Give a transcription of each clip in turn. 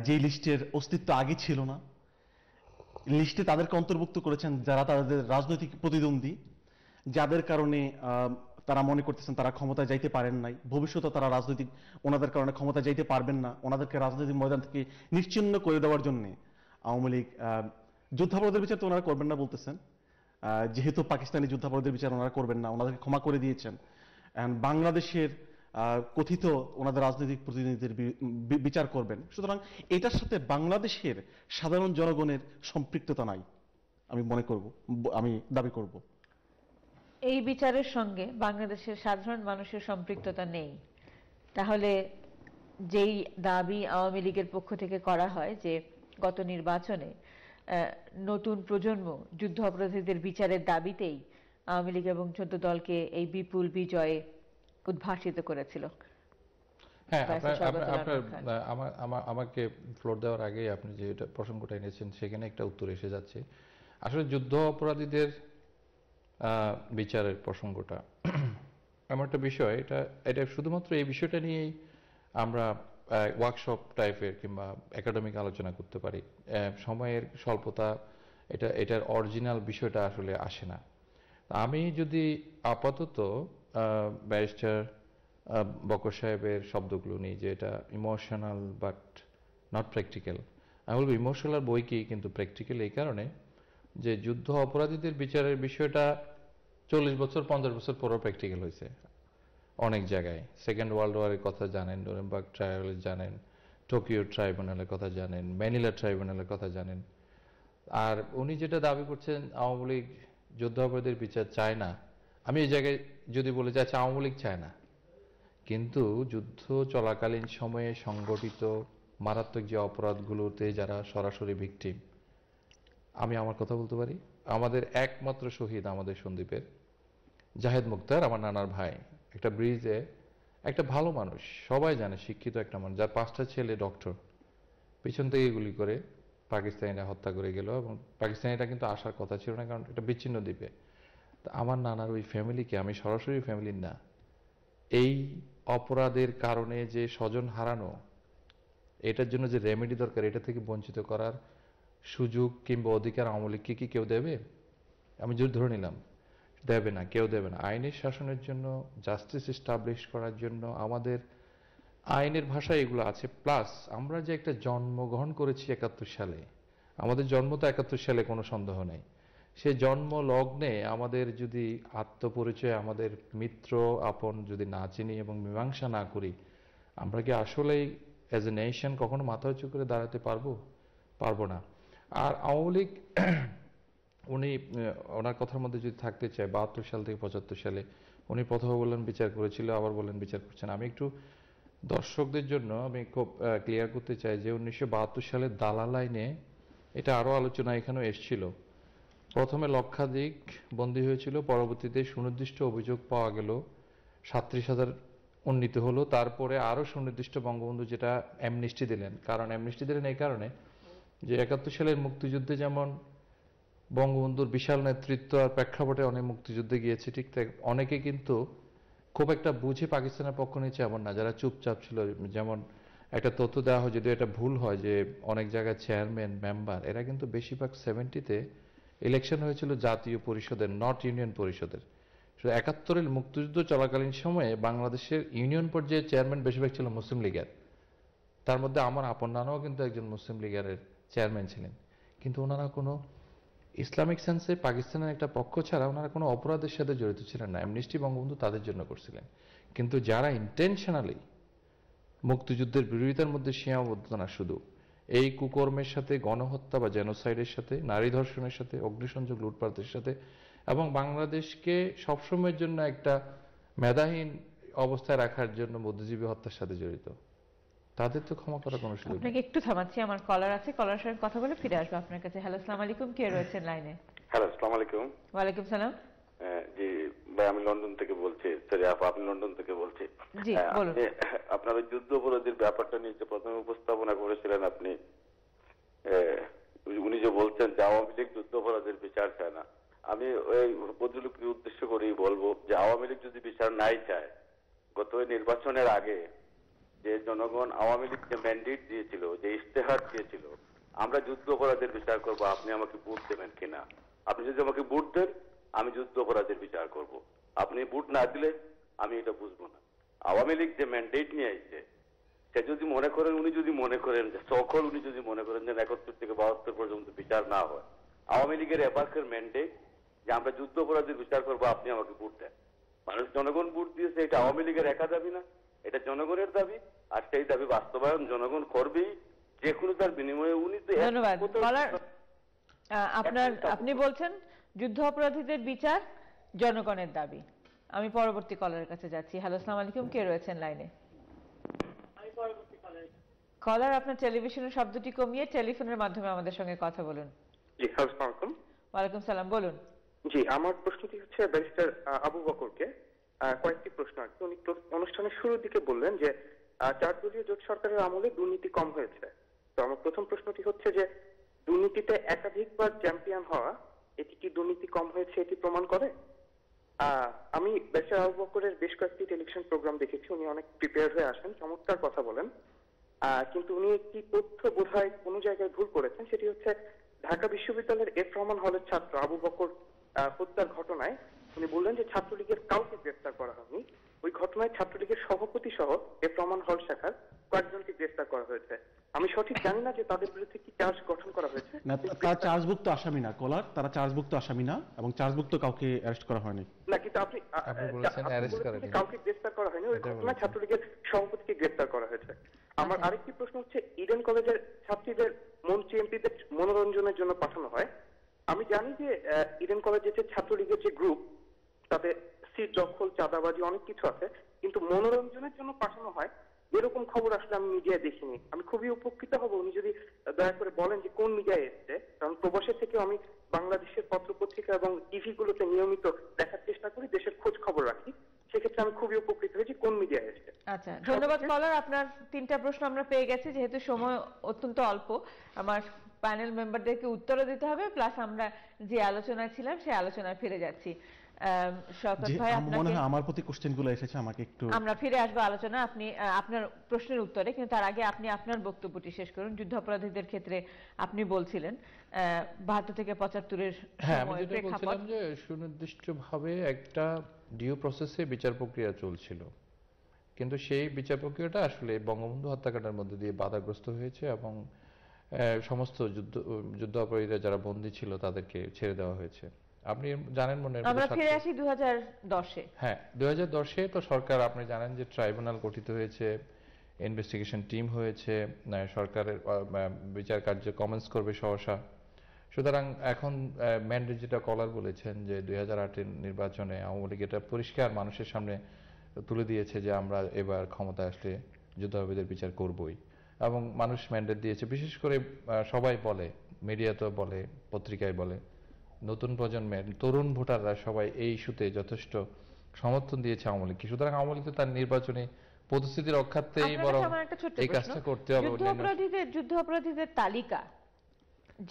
যে লিস্টের অস্তিত্ব আগে ছিল না। লিস্টে তাদেরকে অন্তর্ভুক্ত করেছেন যারা তাদের রাজনৈতিক প্রতিদ্বন্দ্বী, যাদের কারণে তারা মনে করতেছেন তারা ক্ষমতায় যাইতে পারেন নাই, ভবিষ্যতে তারা রাজনৈতিক ওনাদের কারণে ক্ষমতায় যাইতে পারবেন না, ওনাদেরকে রাজনৈতিক ময়দান থেকে নিশ্চিহ্ন করে দেওয়ার জন্য আওয়ামী লীগ যুদ্ধাপরাধের বিচার তো ওনারা করবেন না বলতেছেন, যেহেতু পাকিস্তানি যুদ্ধাপরাধের বিচার ওনারা করবেন না, ওনাদেরকে ক্ষমা করে দিয়েছেন। বাংলাদেশের কথিত ওনাদের রাজনৈতিক প্রতিনিধিদের বিচার করবেন। সুতরাং এটার সাথে বাংলাদেশের সাধারণ জনগণের সম্পৃক্ততা নাই আমি মনে করব, আমি দাবি করব। এই বিচারের সঙ্গে বাংলাদেশের সাধারণ মানুষের সম্পৃক্ততা নেই, তাহলে যেই দাবি আওয়ামী লীগের পক্ষ থেকে করা হয় যে গত নির্বাচনে নতুন প্রজন্ম যুদ্ধ অপরাধীদের বিচারের দাবিতেই আওয়ামী লীগ এবং 14 দলকে এই বিপুল বিজয়ে উদ্ভাসিত করেছিল। হ্যাঁ, আমাকে ফ্লোর দেওয়ার আগে আপনি যে প্রসঙ্গটা এনেছেন সেখানে একটা উত্তর এসে যাচ্ছে। আসলে যুদ্ধ অপরাধীদের বিচারের প্রসঙ্গটা এমন একটা বিষয়, এটা শুধুমাত্র এই বিষয়টা নিয়েই আমরা ওয়ার্কশপ টাইপের কিংবা একাডেমিক আলোচনা করতে পারি। সময়ের স্বল্পতা এটার অরিজিনাল বিষয়টা আসলে আসে না। আমি যদি আপাতত ব্যারিস্টার বকর সাহেবের শব্দগুলো নিই যে এটা ইমোশনাল বাট নট প্র্যাকটিক্যাল, আমি বলবো ইমোশনাল বই কি, কিন্তু প্র্যাকটিক্যাল এই কারণে যে যুদ্ধ অপরাধীদের বিচারের বিষয়টা 40 বছর 50 বছর পরও প্র্যাকটিক্যাল হয়েছে অনেক জায়গায়। সেকেন্ড ওয়ার্ল্ড ওয়ারের কথা জানেন, নুরেমবার্গ ট্রাইব্যুনাল জানেন, টোকিও ট্রাইব্যুনালের কথা জানেন, ম্যানিলা ট্রাইব্যুনালের কথা জানেন। আর উনি যেটা দাবি করছেন আওয়ামী লীগ যুদ্ধাপরাধীদের বিচার চায় না, আমি এই জায়গায় যদি বলে যাচ্ছি আওয়ামী লীগ চায় না, কিন্তু যুদ্ধ চলাকালীন সময়ে সংগঠিত মারাত্মক যে অপরাধগুলোতে যারা সরাসরি ভিকটিম, আমি আমার কথা বলতে পারি, আমাদের একমাত্র শহীদ আমাদের সন্দীপের জাহেদ মুক্তার, আমার নানার ভাই, একটা ব্রিজে একটা ভালো মানুষ, সবাই জানে শিক্ষিত একটা মানুষ, যার 5টা ছেলে ডক্টর, পিছন থেকে গুলি করে পাকিস্তানিরা হত্যা করে গেল। এবং পাকিস্তানিরা কিন্তু আসার কথা ছিল না, কারণ এটা বিচ্ছিন্ন দ্বীপে। তা আমার নানার ওই ফ্যামিলিকে, আমি সরাসরি ফ্যামিলির না, এই অপরাধের কারণে যে স্বজন হারানো, এটার জন্য যে রেমেডি দরকার, এটা থেকে বঞ্চিত করার সুযোগ কিংবা অধিকার আওয়ামী লীগকে কি কেউ দেবে? আমি যদি ধরে নিলাম দেবে না, কেউ দেবে না। আইনের শাসনের জন্য, জাস্টিস এস্টাবলিশ করার জন্য আমাদের আইনের ভাষায় এগুলো আছে। প্লাস আমরা যে একটা জন্মগ্রহণ করেছি 71 সালে, আমাদের জন্ম তো 71 সালে, কোনো সন্দেহ নেই। সে জন্ম লগ্নে আমাদের যদি আত্মপরিচয়, আমাদের মিত্র আপন যদি না চিনি এবং মীমাংসা না করি, আমরা কি আসলেই অ্যাজ এ নেশন কখনো মাথা উঁচু করে দাঁড়াতে পারবো? পারবো না। আর আওয়ামী লীগ উনি ওনার কথার মধ্যে যদি থাকতে চায়, 72 সাল থেকে 75 সালে উনি প্রথমে বললেন বিচার করেছিল, আবার বললেন বিচার করছেন। আমি একটু দর্শকদের জন্য আমি খুব ক্লিয়ার করতে চাই যে 1972 সালের দালাল আইনে, এটা আরো আলোচনা এখানেও এসেছিল, প্রথমে লক্ষাধিক বন্দী হয়েছিল, পরবর্তীতে সুনির্দিষ্ট অভিযোগ পাওয়া গেল 37,000 উন্নীত হলো, তারপরে আরো সুনির্দিষ্ট বঙ্গবন্ধু যেটা অ্যামনিস্টি দিলেন। কারণ অ্যামনিস্টি দিলেন এই কারণে যে 71 সালের মুক্তিযুদ্ধে যেমন বঙ্গবন্ধুর বিশাল নেতৃত্ব আর প্রেক্ষাপটে অনেক মুক্তিযুদ্ধে গিয়েছে, ঠিক তাই অনেকে কিন্তু খুব একটা বুঝে পাকিস্তানের পক্ষ নিয়েছে এমন না, যারা চুপচাপ ছিল। যেমন একটা তথ্য দেওয়া হয়, যদি এটা ভুল হয়, যে অনেক জায়গায় চেয়ারম্যান মেম্বার এরা কিন্তু বেশিরভাগ 70-তে ইলেকশন হয়েছিল জাতীয় পরিষদের, নট ইউনিয়ন পরিষদের। 71-এর মুক্তিযুদ্ধ চলাকালীন সময়ে বাংলাদেশের ইউনিয়ন পর্যায়ে চেয়ারম্যান বেশিরভাগ ছিল মুসলিম লীগের। তার মধ্যে আমার আপন নানাও কিন্তু একজন মুসলিম লীগের চেয়ারম্যান ছিলেন। কিন্তু ওনারা কোনো ইসলামিক সেন্সে পাকিস্তানের একটা পক্ষ ছাড়া ওনারা কোনো অপরাধের সাথে জড়িত ছিলেন না। অ্যামনিস্টি বঙ্গবন্ধু তাদের জন্য করছিলেন। কিন্তু যারা ইন্টেনশনালি মুক্তিযুদ্ধের বিরোধিতার মধ্যে সীমাবদ্ধ না, শুধু এই কুকর্মের সাথে, গণহত্যা বা জেনোসাইডের সাথে, নারী ধর্ষণের সাথে, অগ্নিসংযোগ, লুটপাটের সাথে, এবং বাংলাদেশকে সবসময়ের জন্য একটা মেধাহীন অবস্থায় রাখার জন্য বুদ্ধিজীবী হত্যার সাথে জড়িত, তাদের তো ক্ষমা করার কোনো সুযোগ নেই। আপনাকে একটু থামাচ্ছি, আমার কলার আছে, কলার সঙ্গে কথা বলে ফিরে আসবো আপনার কাছে। হ্যালো, আসসালামু আলাইকুম, কে রয়েছেন লাইনে? হ্যালো, আসসালামু আলাইকুম। ওয়ালাইকুম সালাম। জি ভাই, আমি লন্ডন থেকে বলছি। সরি আপা, আপনি লন্ডন থেকে বলছি। জি বলুন। আপনার ওই যুদ্ধ অপরাধীর ব্যাপারটা নিয়ে যে প্রথমে উপস্থাপনা করেছিলেন আপনি, উনি যে বলছেন যে আওয়ামী লীগ যুদ্ধ অপরাধীর বিচার চায় না, আমি ওই ভদ্রলোককে উদ্দেশ্য করেই বলবো যে আওয়ামী লীগ যদি বিচার নাই চায়, গত নির্বাচনের আগে যে জনগণ আওয়ামী লীগ যে ম্যান্ডেট দিয়েছিল, যে ইশতেহার দিয়েছিল, আমরা যুদ্ধ অপরাধের বিচার করব, আপনি আমাকে ভোট দেবেন কিনা? আপনি যদি আমাকে ভোট দেন, আমি যুদ্ধ অপরাধের বিচার করব। আপনি ভোট না দিলে আমি এটা বুঝবো না। আওয়ামী লীগ যে ম্যান্ডেট নিয়ে আসছে, সে যদি মনে করেন, উনি যদি মনে করেন যে সকল, উনি যদি মনে করেন যে 71 থেকে 72 পর্যন্ত বিচার না হয়, আওয়ামী লীগের এবারকার ম্যান্ডেট যে আমরা যুদ্ধ অপরাধের বিচার করবো, আপনি আমাকে ভোট দেন। মানুষ জনগণ ভোট দিয়েছে, এটা আওয়ামী লীগের একা দাবি না, এটা জনগণের দাবি। আর সেই দাবি বাস্তবায়ন জনগণ করবেই, যে কোনো তার বিনিময়ে। উনি তো ধন্যবাদ কলার। আপনি বলছেন যুদ্ধ অপরাধীদের বিচার জনগণের দাবি। আমি পরবর্তী কলারের কাছে যাচ্ছি। হ্যালো, আসসালামু আলাইকুম, কে রয়েছেন লাইনে? কলার, আপনার টেলিভিশনের শব্দটি কমিয়ে টেলিফোনের মাধ্যমে আমাদের সঙ্গে কথা বলুন। জি, আসসালামু আলাইকুম। ওয়ালাইকুম সালাম, বলুন। জি, আমার প্রশ্নটি হচ্ছে ব্যারিস্টার আবু বকরকে। কয়েকটি প্রশ্ন আর কি। উনি অনুষ্ঠানের শুরুর দিকে বললেন যে 4 দলীয় জোট সরকারের আমলে দুর্নীতি কম হয়েছে। তো আমার প্রথম প্রশ্নটি হচ্ছে যে দুর্নীতিতে একাধিকবার চ্যাম্পিয়ন হওয়া, এটি কি দুর্নীতি কম হয়েছে এটি প্রমাণ করে? আমি ব্যারিস্টার আবু বকরের বেশ কয়েকটি টেলিভিশন প্রোগ্রাম দেখেছি। উনি অনেক প্রিপেয়ার হয়ে আসেন, চমৎকার কথা বলেন। কিন্তু উনি একটি তথ্য বোধহয় কোনো জায়গায় ভুল করেছেন। সেটি হচ্ছে ঢাকা বিশ্ববিদ্যালয়ের এফ রহমান হলের ছাত্র আবু বকর হত্যার ঘটনায় উনি বললেন যে ছাত্রলীগের কাউকে গ্রেফতার করা হয়নি। ওই ঘটনায় ছাত্রলীগের সভাপতি সহ এফ রহমান হল শাখার কয়েকজনকে গ্রেফতার করা হয়েছে। আমি সঠিক জানি না যে তাদের বিরুদ্ধে কি চার্জ গঠন করা হয়েছে। না, তারা চার্জভুক্ত আসামি না কলার, তারা চার্জভুক্ত আসামি না, এবং চার্জভুক্ত কাউকে অ্যারেস্ট করা হয়নি। না, কিন্তু আপনি বলেছেন অ্যারেস্ট করা হয়নি, কাউকে গ্রেফতার করা হয়নি। ওই ঘটনায় ছাত্রলীগের সভাপতিকে গ্রেফতার করা হয়েছে। আমার আরেকটি প্রশ্ন হচ্ছে, ইডেন কলেজের ছাত্রীদের মন্ত্রী এমপিদের মনোরঞ্জনের জন্য পাঠানো হয়। আমি জানি যে ইডেন কলেজের যে ছাত্রলীগের যে গ্রুপ, তাতে সিট দখল, চাঁদাবাজি অনেক কিছু আছে, কিন্তু মনোরঞ্জনের জন্য পাঠানো হয় এরকম খবর আসলে আমি মিডিয়ায় দেখিনি। আমি খুবই উপকৃত হব উনি যদি দয়া করে বলেন যে কোন মিডিয়ায় এসছে, কারণ প্রবাসের থেকে আমি বাংলাদেশের পত্র পত্রিকা এবং টিভি গুলোতে নিয়মিত দেখার চেষ্টা করি, দেশের খোঁজ খবর রাখি। সেক্ষেত্রে আমি খুবই উপকৃত হয়েছি কোন মিডিয়ায় এসছে। আচ্ছা, ধন্যবাদ কলার। আপনার 3টা প্রশ্ন আমরা পেয়ে গেছি। যেহেতু সময় অত্যন্ত অল্প, আমার প্যানেল মেম্বারদেরকে উত্তরও দিতে হবে, প্লাস আমরা যে আলোচনায় ছিলাম সেই আলোচনায় ফিরে যাচ্ছি। শওকত ভাই, মনে হয় আমার প্রতি কোশ্চেনগুলো এসেছে, আমাকে একটু। আমরা ফিরে আসবো আলোচনা আপনি আপনার প্রশ্নের উত্তরে, কিন্তু তার আগে আপনি আপনার বক্তব্যটি শেষ করুন। যুদ্ধাপরাধীদের ক্ষেত্রে আপনি বলছিলেন 72 থেকে 75-এর হ্যাঁ, আমি যেটা বলছিলাম যে সুনির্দিষ্টভাবে একটা ডিউ প্রসেসে বিচার প্রক্রিয়া চলছিল, কিন্তু সেই বিচার প্রক্রিয়াটা আসলে বঙ্গবন্ধু হত্যাকাণ্ডের মধ্যে দিয়ে বাধাগ্রস্ত হয়েছে এবং সমস্ত যুদ্ধ অপরাধীরা যারা বন্দী ছিল তাদেরকে ছেড়ে দেওয়া হয়েছে। আপনি জানেন মনে হয় আমরা ফিরে আসি 2010-এ। হ্যাঁ, 2010-এ তো সরকার, আপনি জানেন যে ট্রাইব্যুনাল গঠিত হয়েছে, ইনভেস্টিগেশন টিম হয়েছে, সরকারের বিচার কার্য কমেন্স করবে সহসা। সুতরাং এখন ম্যান্ডেট যেটা কলার বলেছেন যে 2008-এর নির্বাচনে আওয়ামী লীগ এটা পরিষ্কার মানুষের সামনে তুলে দিয়েছে যে আমরা এবার ক্ষমতায় আসলে যুদ্ধাপরাধীদের বিচার করবই, এবং মানুষ ম্যান্ডেট দিয়েছে। বিশেষ করে সবাই বলে, মিডিয়াতেও বলে, পত্রিকায় বলে, নতুন প্রজন্মের তরুণ ভোটাররা সবাই এই ইস্যুতে যথেষ্ট সমর্থন দিয়েছে আওয়ামী লীগকে। সুতরাং আওয়ামী লীগ তো তার নির্বাচনী প্রতিশ্রুতি রক্ষার্থেই বরং এই কাজটা করতে হবে। যুদ্ধ অপরাধীদের তালিকা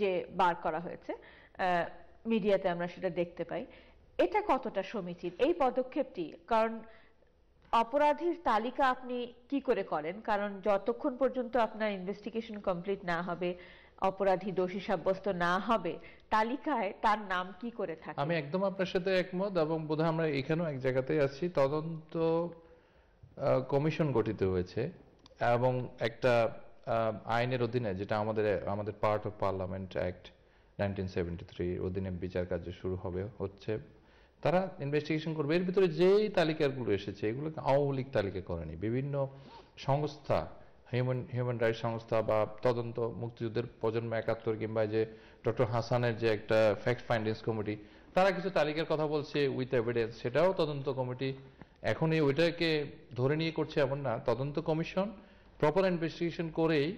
যে বার করা হয়েছে, মিডিয়াতে আমরা সেটা দেখতে পাই, এটা কতটা সমীচীন এই পদক্ষেপটি? কারণ অপরাধীর তালিকা আপনি কি করে করেন? কারণ যতক্ষণ পর্যন্ত আপনার ইনভেস্টিগেশন কমপ্লিট না হবে, অপরাধী দোষী সাব্যস্ত না হবে, তালিকায় তার নাম কি করে থাকে? আমি একদম আপনার সাথে একমত, এবং বোধহয় আমরা এখানেও এক জায়গাতেই আছি। তদন্ত কমিশন গঠিত হয়েছে এবং একটা আইনের অধীনে, যেটা আমাদের পার্ট অফ পার্লামেন্ট অ্যাক্ট 1973 অধীনে বিচার কার্য শুরু হচ্ছে। তারা ইনভেস্টিগেশন করবে। এর ভিতরে যেই তালিকাগুলো এসেছে এগুলোকে আওয়ামী লীগ তালিকা করেনি। বিভিন্ন সংস্থা, হিউম্যান রাইটস সংস্থা বা তদন্ত, মুক্তিযুদ্ধের প্রজন্ম 71 কিংবা যে ডক্টর হাসানের যে একটা ফ্যাক্ট ফাইন্ডিংস কমিটি, তারা কিছু তালিকার কথা বলছে উইথ এভিডেন্স, সেটাও তদন্ত কমিটি এখনই ওইটাকে ধরে নিয়ে করছে এমন না। তদন্ত কমিশন প্রপার ইনভেস্টিগেশন করেই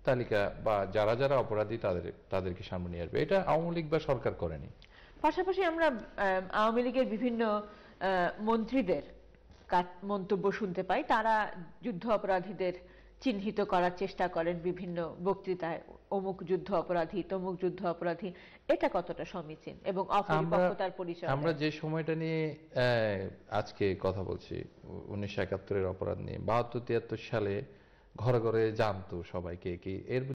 তালিকা বা যারা যারা অপরাধী তাদেরকে সামনে নিয়ে আসবে। এটা আওয়ামী লীগ বা সরকার করেনি। পাশাপাশি আমরা আওয়ামী লীগের বিভিন্ন মন্ত্রীদের মন্তব্য শুনতে পাই, তারা যুদ্ধ অপরাধীদের চিহ্নিত করার চেষ্টা করেন বিভিন্ন বক্তৃতায়, অমুক যুদ্ধ অপরাধী, তমুক যুদ্ধ অপরাধী। এটা কতটা সমীচীন এবং অপরিপক্কতার পরিচয়? আমরা যে সময়টা নিয়ে আজকে কথা বলছি, 1971-এর অপরাধ নিয়ে, 72-73 সালে ঘরে ঘরে জানতো সবাইকে কি এর